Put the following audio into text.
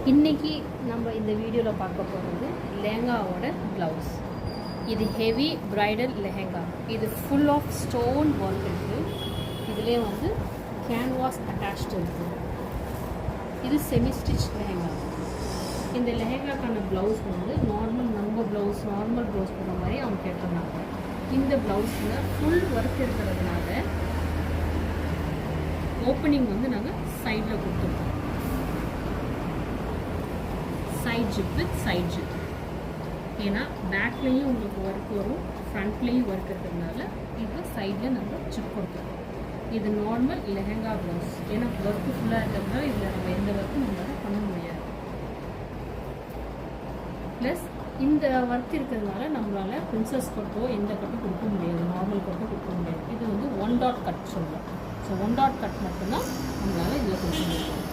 இன்றைக்கி நம்ம இந்த வீடியோவில் பார்க்க போகிறது லெஹங்காவோட ப்ளவுஸ். இது ஹெவி ப்ரைடல் லெஹங்கா. இது ஃபுல் ஆஃப் ஸ்டோன் ஒர்க் இருக்குது. இதிலே வந்து கேன்வாஸ் அட்டாச்டு இருக்குது. இது செமி ஸ்டிச் லெஹங்கா. இந்த லெஹங்காக்கான ப்ளவுஸ் வந்து நார்மல் ப்ளவுஸ் போடுற மாதிரி அவங்க கேட்டிருந்தாங்க. இந்த ப்ளவுஸில் ஃபுல் ஒர்க் இருக்கிறதுனால ஓப்பனிங் வந்து நாங்கள் சைடில் கொடுத்துருக்கோம். Side zip with side zip. ஏன்னா பேக்லேயும் உங்களுக்கு ஒர்க் வரும், ஃப்ரண்ட்லேயும் ஒர்க் இருக்கிறதுனால இது சைடில் நம்ம ஜிப் கொடுத்துருக்கோம். இது நார்மல் லெஹங்கா ப்ளவுஸ். ஏன்னா ஒர்க்கு ஃபுல்லாக இருக்கிறதுனால இதில் நம்ம எந்த ஒர்க்கும் நம்மளால் பண்ண முடியாது. ப்ளஸ் இந்த ஒர்க் இருக்கிறதுனால நம்மளால் பிரின்சஸ் கட்டோ எந்த கட்டும் கொடுக்க முடியாது, நார்மல் கட்டும் கொடுக்க முடியாது. இது வந்து 1 டாட் கட் சொல்லலாம். ஸோ 1 டாட் கட் மட்டும்தான் நம்மளால் இதில் கொடுக்க முடியும்.